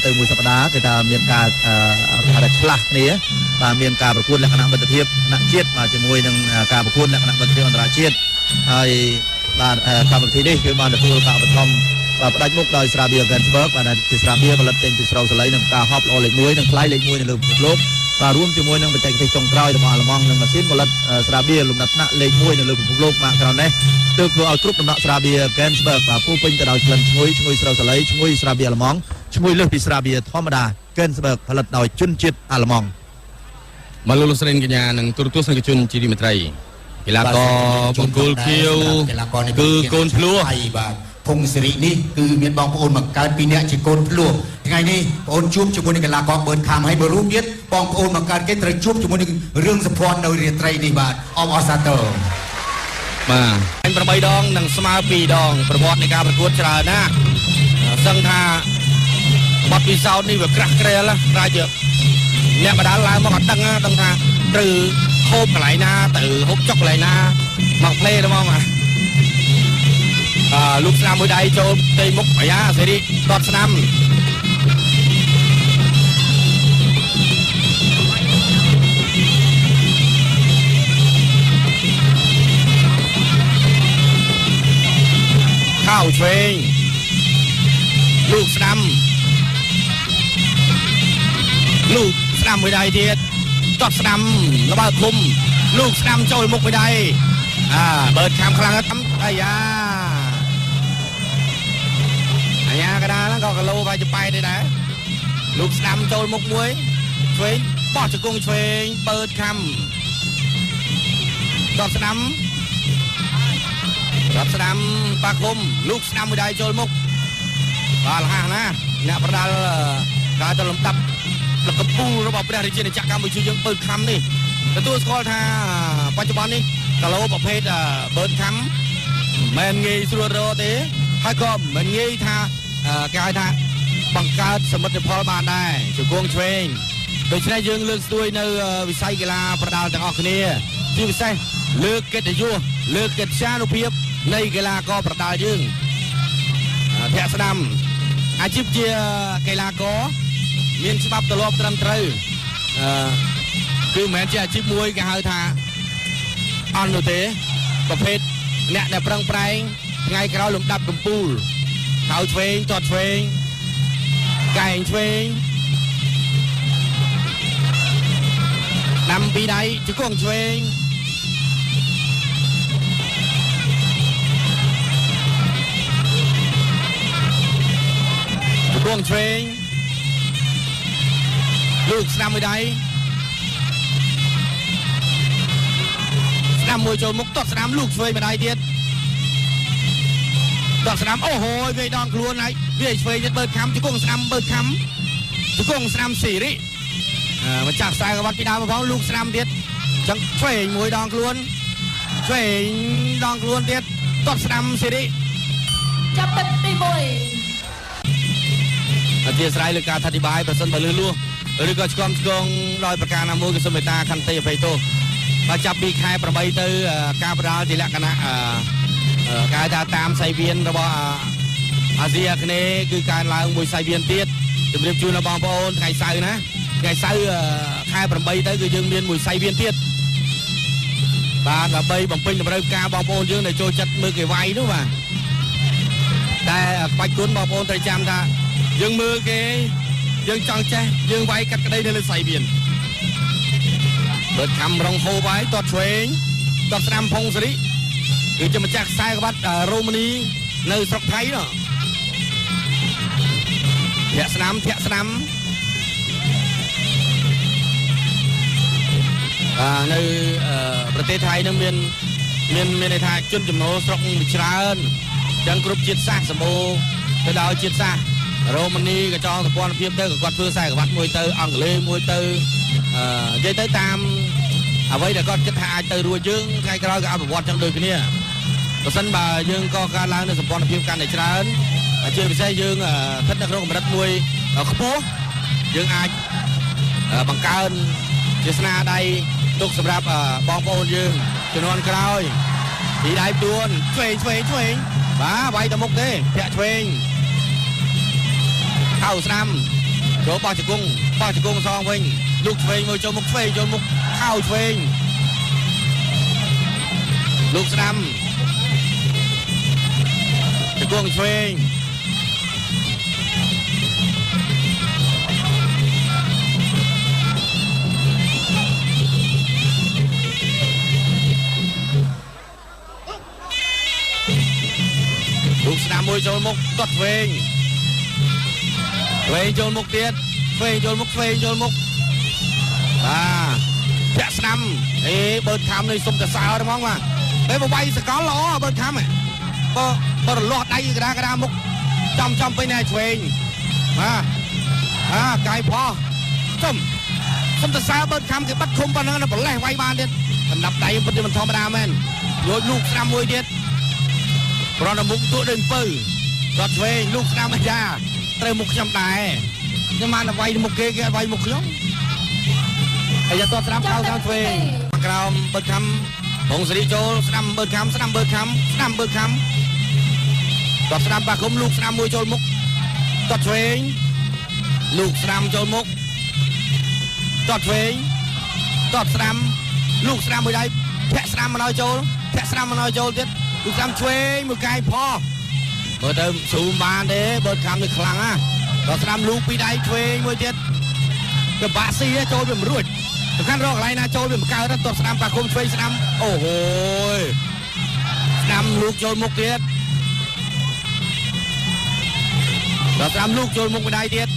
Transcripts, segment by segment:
từ mùa sắp đá người ta miền ca đặt là nế và miền caประกวด lắc nặng bật thiệp nặng chiết mà chỉ mùi nâng caประกวด lắc nặng bật thiệpอันตรายchiết hay và ca bật thi điคือมาตัวcaบทอมvà đánh mục đời Serbia Gensburg và từ Serbia và lật trên từ sau lấy nâng ca hop lo lệch muối nâng play lệch muối nâng lụm lốp và rùm cho muối nâng bật chạy cái trồng trôi mà là mong nâng mà xin một lần Serbia lụm đặt nặng lệch muối nâng lụm lốp mà cái này từ vừa ở group nâng Serbia Gensburg và phu pin từ đầu lần muối sau lấy muối Serbia là mong muối lụm Serbiaธรรมดา Gensburg ผลิตโดยជនជាតិអាល្លឺម៉ង់มาลุสเรนกัญญาหนึ่งตุรตุสนกชนจีดีเมตรัยกีฬากอบงกุลเคียวคือโกนพลัวพงศิรินี่คือเมียนบองปอนมาการปีนี้จะโกนพลัวยังไงนี่ปอนชุบจมูกในกีฬากอเบิร์นคำให้บรู้เมียนบองปอนมาการเกตระชุบจมูกในเรื่องสปอนในเรียนไตรนิบาตออสาเตอร์มาเป็นประใบดองหนังสมาปีดองประวัติในการประกวดชรานะสังทาบัดปีเสาร์นี่แบบกระเกลียละรายเยอะเนี่ยมาด้านล่างมาขัดตั้งทาหรือโคบไหลนาตือฮบจอกไหลนาหมักเพลย์นะมองมาลูกสนามมวยใดโจมตีมุกพยาเสรีตอดสนามเข้าเทรนลูกสนามมวยใดเทียดตอดสนามระเบิดคุมลูกสนามโจมมุกมวยใดเปิดคำคลังทำไอ้ยาก็ได้แล้วก็กระโลไปจะไปได้นะลูกสนามโจมมุกมวยช่วยปอดจะกุ้งช่วยเปิดคำตอดสนามปากคุมลูกสนามมวยใดโจมมุกบาลห่างนะเนี่ยประดาการจะล้มตับแล้วก็ปูระบบประเทศในจักรกัมพูชียังเปิดคำนี่แต่ตัวสกอร์ท่าปัจจุบันนี้กะโลประเภทเปิดคำมันงี้สุดโรตีให้ก็มันงี้ท่ากายท่าบังการสมรรถพลบาลได้จุกวงเทรนโดยใช้ยืงเลือกด้วยในวิสัยกีฬาประดาต่างออกนี้ที่วิสัยเลือกเกตยัวเลือกเกตชาลุเพียบในกีฬาก็ประดายืงแถสนามอาชีพเจียกีฬาก็มีนฉบับตลอดตรำตรึคือเหมือนจะอาชีพมวยกับเฮาท่าอันโนเตประเภทเนี่ยในปรังไพร์ไงกระเราหลุมดับกับปูลเขาเทรนตอดเทรนไก่เทรนนำปีใดจะก้องเทรนจะก้องเทรนลูกสนามไม่ได้สนามมวยโจมุกตอดสนามลูกช่วยไม่ได้เดียดตอดสนามโอ้โหเวียดองกลัวไหนเวียดช่วยจะเปิดคำจะกุ้งสนามเปิดคำจะกุ้งสนามสี่ริมาจากสายกับวัดปีดามาพร้อมลูกสนามเดียดจังช่วยมวยดองกลัวช่วยดองกลัวเดียดตอดสนามสี่ริจับเป็นตีมวยอาทิตย์สายเลยการอธิบายประสนบลือลู่หรือก็ชมกงลอยประการนำมือกับสมัยตาคันเตยไปโตมาจับบีคายประใบเตอการประดาจิละกันนะการจะตามไซเบียนระบอาเซียคเนคือการลางมวยไซเบียนเตี้ยจะเรียบจูนบองโปนไก่ไซนะไก่ไซคายประใบเตอคือยังเรียนมวยไซเบียนเตี้ยบาดใบบังเป็นประการบองโปนยังในโจจัดมือเกี่ยวไว้ด้วยว่าแต่ไปคุ้นบองโปนใจจำท่ายังมือเกี่ยยังจังแจยังไว้กัดกระไดในใส่เบียนเปิดคำรองโฮไว้ตอดเทรนตอดสนามพงศริคือจะมาจากสายกับวัดโรมานีในสกไทยเนาะแถะสนามในประเทศไทยนั้นมีในไทยจนจำนวนสกมิชราเอิญจังกรุ๊ปจิตซาสมโอไปดาวจิตซาโรมานีกับจองตะกอนเพียบเตอร์กับกอดเพื่อใส่กับวัดมวยเตอร์อังเลมวยเตอร์ใจเตอร์ตามเอาไว้แต่ก็จะถ่ายเตอร์รัวยึงใครก็ร้อยก็เอาแบบวัดจังโดยกันเนี่ยตัวสันบ่ายึงก็การล้างในสปอนเพียบกันในชราเชื่อไปใช้ยึงทัศนักร้องกับรัฐมวยขบยึงอาบังการเจษนาใดตุกสำหรับบองโปนยึงจนวนกระไรทีได้ดวนช่วยบ้าใบตะมุกเด้แผลช่วยเข้าสนาม ចូលបោះជង្គង់សងវិញលោកឆ្វេងមួយចូលមុខឆ្វេងចូលមុខខោឆ្វេងលោកស្ដាំជង្គង់ឆ្វេងលោកស្ដាំមួយចូលមុខទាត់ឆ្វេងចូលមុខទៀតឆ្វេងចូលមុខបាទចាក់ស្ដាំបើខំនេះសុំតែសើហ្មងបាទពេលបវាយសកលល្អបើខំបើរលាស់ដៃក្រាមុខចំពេញណែឆ្វេងបាទកាយផោះសុំតែសើបើខំគេបាត់ឃុំប៉ុណ្ណឹងប្រលេះវាយបានទៀតសម្រាប់ដៃពិតមិនធម្មតាមែនយកលោកស្ដាំមួយទៀតប្រណមុខទួដូចអំពៅគាត់ឆ្វេងលោកស្ដាំអាយ៉ាត្រូវមុខខ្ញុំដែរខ្ញុំបានវាយមុខគេអត់វាយមុខខ្ញុំហើយយកតស្ដាំខោឆ្វេងក្រោមបើខំពងសេរីចូលស្ដាំបើខំស្ដាំបើខំគាត់ស្ដាំបាគុំលោកស្ដាំមួយចូលមុខគាត់ឆ្វេងលោកស្ដាំចូលមុខគាត់ឆ្វេងគាត់ស្ដាំលោកស្ដាំមួយដៃធាក់ស្ដាំមកដល់ចូលទៀតលោកស្ដាំឆ្វេងមួយកាយផោះមើលទៅស្រូមបានទេបើខំនេះខ្លាំងណាគាត់ស្ដាំលូកពីដៃឆ្វេងមួយទៀតទៅបាក់ស៊ីចូលវាមិនរួចសំខាន់រកកន្លែងណាចូលវាមិនកើតទេតោះស្ដាំបាគុំឆ្វេងស្ដាំអូហូយស្ដាំលូកចូលមុខទៀតដល់ស្ដាំលូកចូលមុខមួយដៃទៀត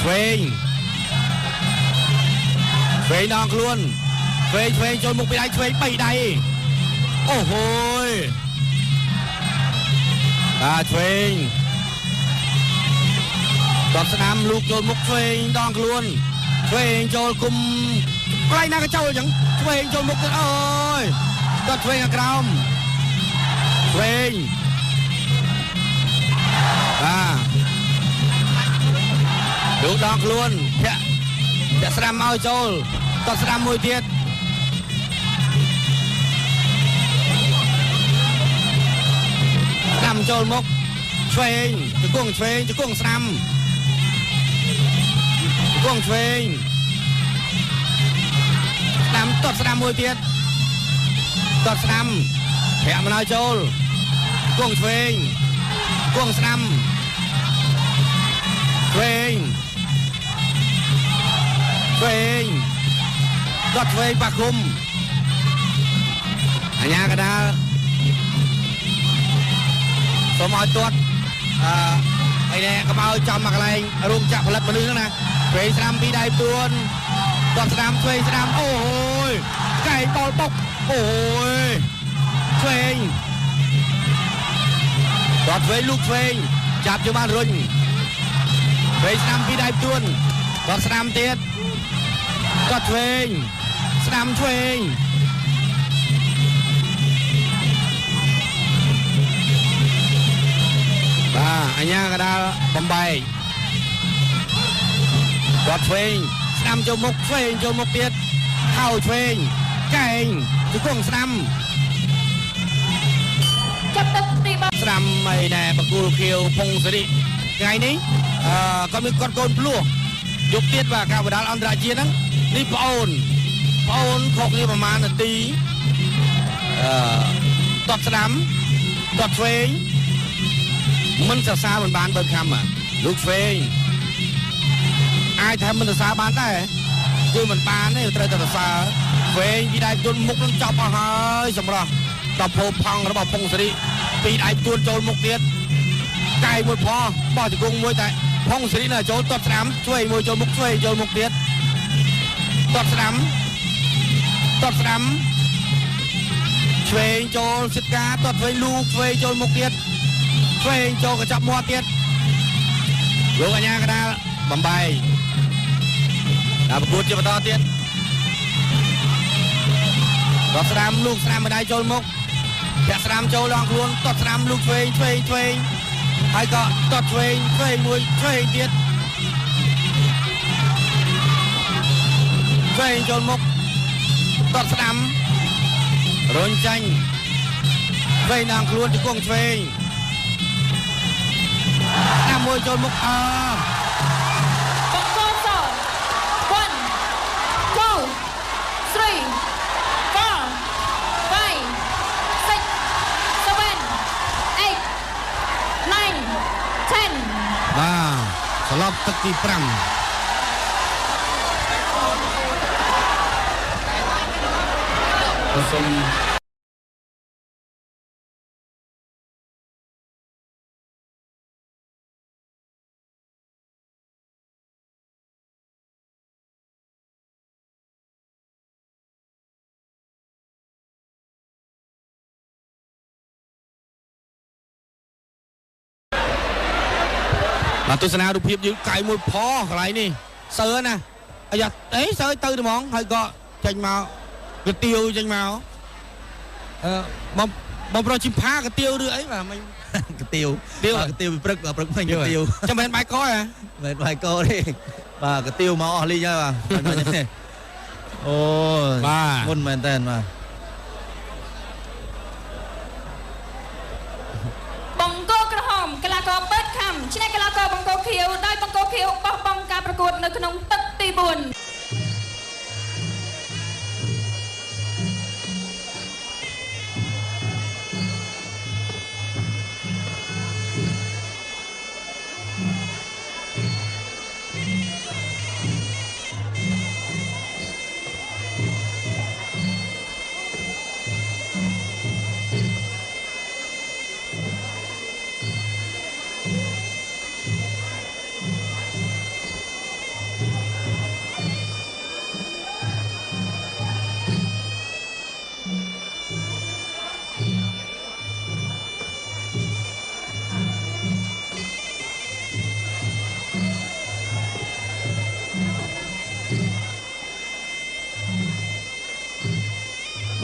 ឆ្វេងដងខ្លួនឆ្វេងចូលមុខពីដៃឆ្វេង3ដៃអូហូយបាទឆ្វេងដល់ស្ដាំលូកចូលមុខឆ្វេងដងខ្លួនឆ្វេងចូលគុំកន្លែងណាក៏ចូលអញ្ចឹងឆ្វេងចូលមុខទៀតអូយដល់ឆ្វេងខាងក្រោមឆ្វេងបាទលោកដងខ្លួនធាក់ស្ដាំឲ្យចូលដល់ស្ដាំមួយទៀតស្ដាំចូលមុខឆ្វេងជង្គង់ឆ្វេងជង្គង់ស្ដាំជង្គង់ឆ្វេងស្ដាំទាត់ស្ដាំមួយទៀតទាត់ស្ដាំធាក់មកឲ្យចូលជង្គង់ឆ្វេងជង្គង់ស្ដាំឆ្វេងទាត់ឆ្វេងបាក់គុំអញ្ញាកដាលសូមឲ្យទាត់អីនេះកុំឲ្យចំមកកន្លែងរោងចក្រផលិតមនុស្សហ្នឹងណាឆ្វេងស្ដាំពីដៃទួនទាត់ស្ដាំឆ្វេងស្ដាំអូយកែបលបុកអូយឆ្វេងទាត់ឆ្វេងលូកឆ្វេងចាប់យកបានរុញឆ្វេងស្ដាំពីដៃទួនទាត់ស្ដាំទៀតទាត់ឆ្វេងស្ដាំឆ្វេងបាទអញ្ញាកដាលបំបែកគាត់ឆ្វេងស្ដាំចូលមុខឆ្វេងចូលមុខទៀតខោឆ្វេងកែងជង្គង់ស្ដាំចាប់ទឹកទី3ស្ដាំអីណែបកគូលខៀវពងសេរីថ្ងៃនេះគាត់មានកូនភ្លោះយប់ទៀតបាទការបដាល់អន្តរជាតិហ្នឹងនេះប្អូនខុសគ្នាប្រហែលនាទីទាត់ស្ដាំទាត់ឆ្វេងមិនសរសើរមិនបានបើខំលោកឆ្វេងអាចថាមិនសរសើរបានដែរគឺមិនបានទេត្រូវតែសរសើរឆ្វេងពីដៃទួនមុខនឹងចប់អស់ហើយសម្រាប់តភោផង់របស់ពងសេរីពីដៃទួនចូលមុខទៀតកាយមួយផោះបោះជង្គង់មួយតែផុងសេរីនៅចូលទាត់ស្ដាំឆ្វេងមួយចូលមុខឆ្វេងចូលមុខទៀតទាត់ស្ដាំឆ្វេងចូលសិតការទាត់ឆ្វេងលូកឆ្វេងចូលមុខទៀតឆ្វេងចូលកញ្ចប់មាត់ទៀតលោកអញ្ញាកដាលបំបែកដល់ប្រកួតជាបន្តទៀតទាត់ស្ដាំលូកស្ដាំម្ដាយចូលមុខធាក់ស្ដាំចូលដងខ្លួនទាត់ស្ដាំលូកឆ្វេងហើយក៏ទាត់ឆ្វេងមួយឆ្វេងទៀតឆ្វេងចូលមុខទាត់ស្ដាំរុញចាញ់ឆ្វេងដងខ្លួនជង្គង់ឆ្វេងស្ដាំមួយចូលមុខ ប់ទឹកទី5សូមទស្សនារូបភាពយើងកាយមួយផកន្លែងនេះសើណាអាយ៉ាអីសើទៅហ្មងហើយក៏ចេញមកកាទៀវចេញមកបងប្រុសជីផាកាទៀវឬអីបាទមិនកាទៀវកាទៀវព្រឹកព្រឹកមិញកាទៀវចាំមិនបាយកទេមិនបាយកទេបាទកាទៀវមកអស់លីងហើយបាទអូបាទមុនមែនតើបាទបង្គោលក្រហមកីឡាករបេតខំឈ្នះកីឡាករបង្គោលខៀវដោយបង្គោលខៀវបោះបង់ការប្រកួតនៅក្នុងទឹកទី4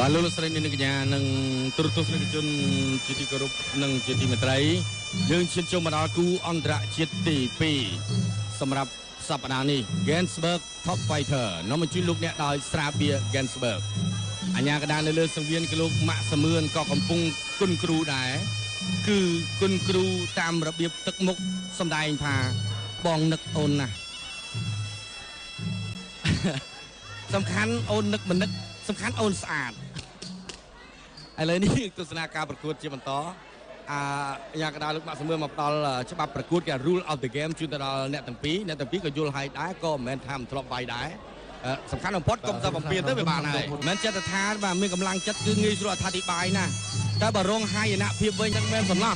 បាទលោកស្រីនាងកញ្ញានិងទូរទស្សនិកជនជាទីគោរពនិងជាទីមេត្រីយើងឈានចូលមកដល់គូអន្តរជាតិទី2សម្រាប់សប្តាហ៍នេះ Gensberg Top Fighter នាំមកជួយលោកអ្នកដោយស្រាបៀរ Gensberg អញ្ញាកណ្ដាលនៅលើសង្វៀនគឺលោកម៉ាក់សមឿនក៏កំពុងគុណគ្រូដែរគឺគុណគ្រូតាមរបៀបទឹកមុខសម្ដែងថាបងនឹកអូនណាស់សំខាន់អូននឹកមិននឹកសំខាន់អូនស្អាតឥឡូវនេះទស្សនាការប្រកួតជាបន្តយ៉ាងកណ្ដាលលោកម៉ាក់សមឿនមកផ្ដល់ច្បាប់ប្រកួតគេ rule of the game ជូនទៅដល់អ្នកទាំងពីរក៏យល់ហើយដែរក៏មិនមែនថាមិនធ្លាប់បាយដែរសំខាន់បំផុតកុំទៅបំពេញទៅវាបានហើយមិនចិត្តថាបាទមានកម្លាំងចិត្តគឺងាយស្រួលអត្ថាធិប្បាយណាតែបើរងហាយនៈភាពវិញហ្នឹងមិនសំណោះ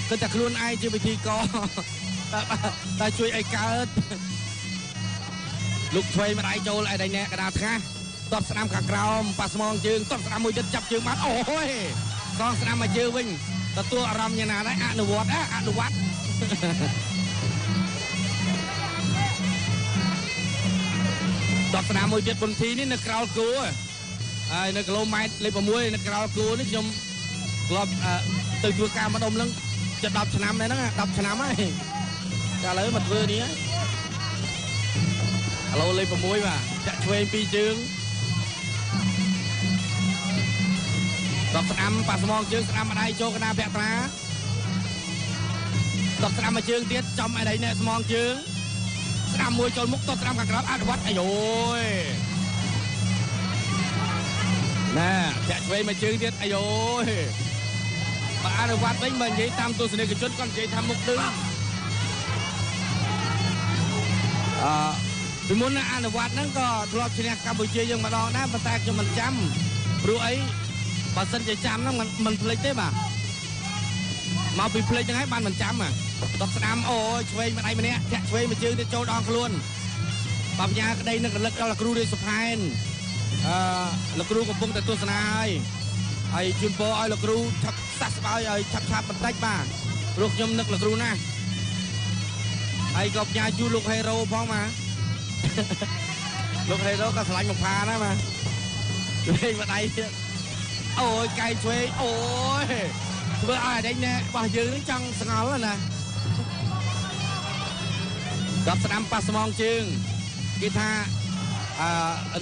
គឺតែខ្លួនឯងជាវិធីកតែជួយឲ្យកើតលោកឆ្វេងម្ដាយចូលឲ្យដៃអ្នកកណ្ដាលថ្ងាសតបស្ដាំខាងក្រោមប៉ាស្មងជើងតបស្ដាំមួយទៀតចាប់ជើងបានអូយសងស្ដាំមកជើងវិញទទួលអារម្មណ៍យ៉ាងណាដែរអនុវត្តតបស្ដាំមួយទៀតពុនធីនេះនៅក្រោលគូហើយនៅគីឡូម៉ែត្រលេខ6នៅក្រោលគូនេះខ្ញុំធ្លាប់ទៅធ្វើការម្ដុំហ្នឹងជិត10ឆ្នាំដែរហ្នឹង10ឆ្នាំហើយតែឥឡូវមកធ្វើនេះឥឡូវលេខ6បាទចាក់ឆ្វេងពីរជើងតបស្ដាំប៉ាស្មងជើងស្ដាំម្ដាយចូលកណ្ដាលភក្ត្រាតបស្ដាំមួយជើងទៀតចំឲ្យដៃអ្នកស្មងជើងស្ដាំមួយចូលមុខតបស្ដាំខាងក្រោមអនុវត្តអាយយណែចាក់ឆ្វេងមួយជើងទៀតអាយយបើអនុវត្តវិញមិននិយាយតាមទស្សនិកជនគាត់និយាយថាមុខទឹកពីមុនអនុវត្តហ្នឹងក៏ធ្លាប់ឈ្នះកម្ពុជាយើងម្ដងដែរប៉ុន្តែខ្ញុំមិនចាំព្រោះអីបើសិនជាចាំហ្នឹងមិនភ្លេចទេបាទមកពីភ្លេចហ្នឹងហើយបានមិនចាំតបស្ដាំអូយឆ្វេងម្ដាយម្នាក់ធាក់ឆ្វេងមួយជើងទៀតចូលដងខ្លួនបញ្ញាក្តីនឹងរលឹកដល់លោកគ្រូរាជសុផែនលោកគ្រូកំពុងតែទស្សនាហើយជូនពរឲ្យលោកគ្រូឆាប់សះស្បើយឲ្យឆាប់បន្តិចបាទព្រោះខ្ញុំនឹកលោកគ្រូណាស់ហើយក៏ផ្ញើជូនលោកហេរ៉ូផងបាទលោកហេរ៉ូក៏ឆ្លាញ់មកផាណាបាទឆ្វេងម្ដាយទៀតអូយកែឆ្វេងអូយធ្វើឲ្យអដេញរបស់យើងនឹងចង់ស្ងល់ណាដបស្ដាំប៉ាស្មងជើងគេថា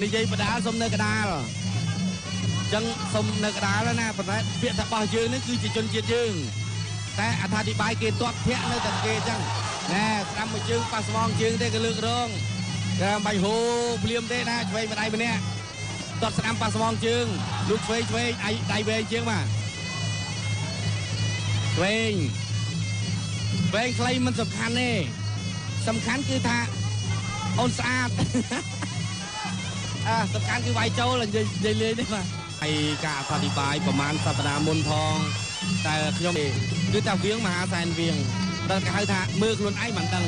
និយាយបដាលសុំនៅកដាលអញ្ចឹងសុំនៅកដាលណាប៉ុន្តែពាក្យថារបស់យើងនេះគឺជាជនជាតិយើងតែអត្ថាធិប្បាយគេទាត់ធាក់នៅតែគេអញ្ចឹងណែស្ដាំមួយជើងប៉ាស្មងជើងទេក៏លើករងគេបាញ់ហូភ្លាមទេណាឆ្វេងម្ដាយម្នាក់ទាត់ស្ដាំប៉ាស្មងជើងលោកឆ្វេងដៃវែងជាងបាទឆ្វេង វែងខ្លីមិនសំខាន់ទេសំខាន់គឺថាអូនស្អាតសំខាន់គឺវាយចូលនិយាយលេងទេបាទហើយការអធិប្បាយប្រហែលសប្តាហ៍មុនផងតែខ្ញុំគឺថាវៀងមហាសែនវៀងតែគេហៅថាមើលខ្លួនឯងមិនដឹង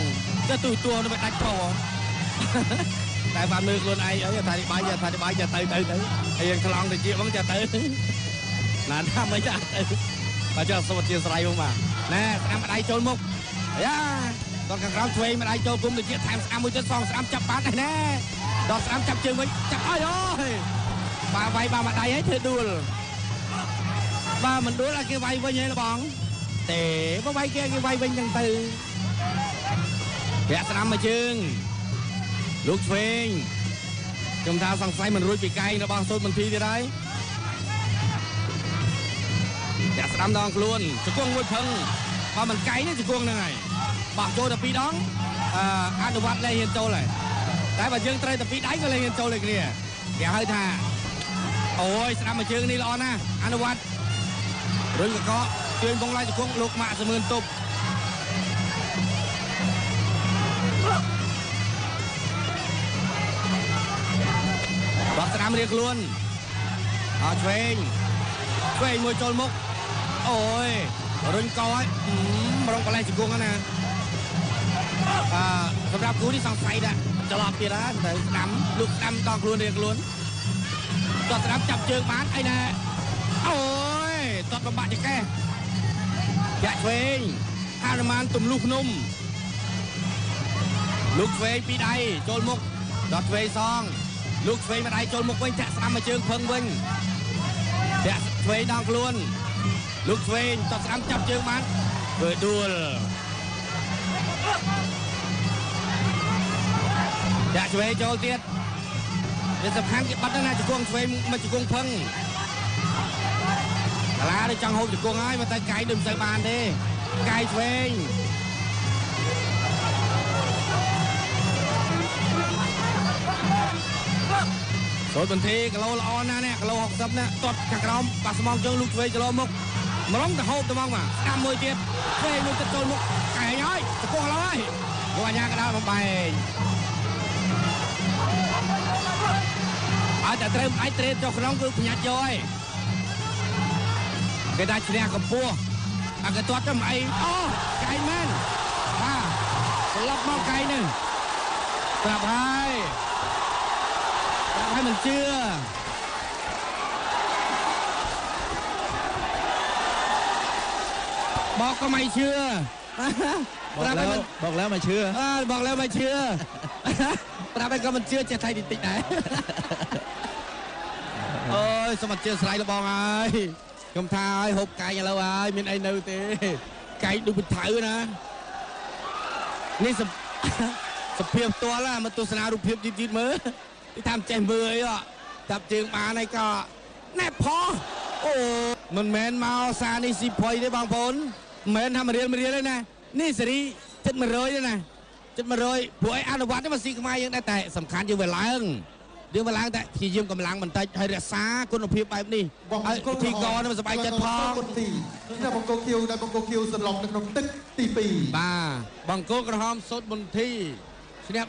ទៅទួនោះវាដាច់ខតែបានមើលខ្លួនឯងអីអធិប្បាយទៅហើយយើងឆ្លងទៅជាបងចាទៅណាថាមិនចាទៅបាទចាសុខជាស្រ័យបងបាទណែស្ដាំម្ដាយចូលមុខយ៉ាដល់ខាងក្រោមឆ្វេងម្ដាយចូលគុំទៅជាថែមស្ដាំមួយទៀតសងស្ដាំចាប់បាត់ឯណែដល់ស្ដាំចាប់ជើងវិញចាប់អើយអូយបាទវាយបាទម្ដាយឲ្យធ្វើដួលបាទមិនដួលឲ្យគេវាយវិញឯងបងទេបើវាយគេវាយវិញចឹងទៅប្រាក់ស្ដាំមួយជើងលោកឆ្វេងខ្ញុំថាសង្ស័យមិនរួចពីកែងរបស់សូត្រមន្ទីរទៀតហើយប្រាក់ស្ដាំដងខ្លួនជង្គង់មួយផឹងបើមិនកែងនេះជង្គង់ហ្នឹងហើយបោះចូលតែ2ដងអនុវត្តលេងហ៊ានចូលហើយតែបើយើងត្រូវតែ2ដៃក៏លេងហ៊ានចូលដូចគ្នាគេហៅថាអូយស្ដាំមួយជើងនេះល្អណាស់អនុវត្តរុញកកជើងបងឡាយជង្គង់លោកម៉ាក់សមឿនទប់បោះស្ដាំរៀងខ្លួនឆ្វេងមួយចូលមុខអូយរុញកឲ្យរងកន្លែងជង្គង់ណាសម្រាប់គូនេះសង្ស័យដែរច្រឡំទៀតហើយទៅស្ដាំលោកស្ដាំដងខ្លួនរៀងខ្លួនគាត់ស្ដាំចាប់ជើងបានអីណាអូយតតបំបាក់ចកេះយ៉ាក់ឆ្វេងហានុមានទំលុះភ្នំលោកឆ្វេងពីដៃចូលមុខដល់ឆ្វេងសងលោកឆ្វេងម្ដាយចូលមុខវិញចាក់ស្ដាំមកជើងភឹងវិញចាក់ឆ្វេងដងខ្លួនលោកឆ្វេងតស្ដាំចាប់ជើងបានធ្វើដួលចាក់ឆ្វេងចូលទៀតវាសំខាន់គេបាត់ណាជង្គង់ឆ្វេងមកជង្គង់ភឹងកាឡានេះចង់ហូបជង្គង់ហើយមកតែកាយដូចមិនសូវបានទេកាយឆ្វេងសូត្របន្ទីគីឡូល្អណាស់នេះគីឡូ60ណាតត់ខាងក្រោមប៉ះស្មងជើងលោកឆ្វេងគីឡូមុខម្លងទៅហូបទៅមកបាទស្ដាំមួយទៀតឆ្វេងមួយទៀតចូលមុខកែងហើយជង្គង់ឡើយយកអាញាកដាលបំបែងឲ្យតែត្រូវអាចត្រេតចុះក្នុងគឺប្រញាប់យកហើយគេដាក់ឈ្នះកម្ពស់អាគេទាត់ទៅមិនអីអូកែងមែនបាទស្លាប់មកកែងនឹងប្រាប់ហើយមិនជឿบอกก็ไม่เชื่อบอกแล้วไม่เชื่อบอกแล้วไม่เชื่อប្រាប់ឲ្យក៏មិនជឿចេះថៃតិចដែរអូយសូមអត់ជឿស្រ័យលបងហើយខ្ញុំថាឲ្យហូបកាយឥឡូវហើយមានអីនៅទេកាយដូចពិថៅណានេះសភាពផ្ទាល់មកទស្សនារូបភាពយឺតមើលទីតាមចេះមើលអីចាប់ជើងបានហើយក៏ណែផោអូមិនមែនមកសានេះស៊ីផុយទេបងប្អូនមិនមែនថារៀលទេណានេះសេរីចិត្ត100ទេណាចិត្ត100ព្រោះឯអនុវត្តនេះមកស៊ីខ្មែរយើងដែរតែសំខាន់យើងវាឡើងតែព្យាយាមកម្លាំងបន្តិចហើយរក្សាគុណភាពបែបនេះហើយទីកនេះមិនសប្បាយចិត្តផងនេះបង្គោលខៀវដែលបង្គោលខៀវសន្លប់នៅក្នុងទឹកទី2បាទបង្គោលក្រហមសូត្រមន្ទីរឈ្នះ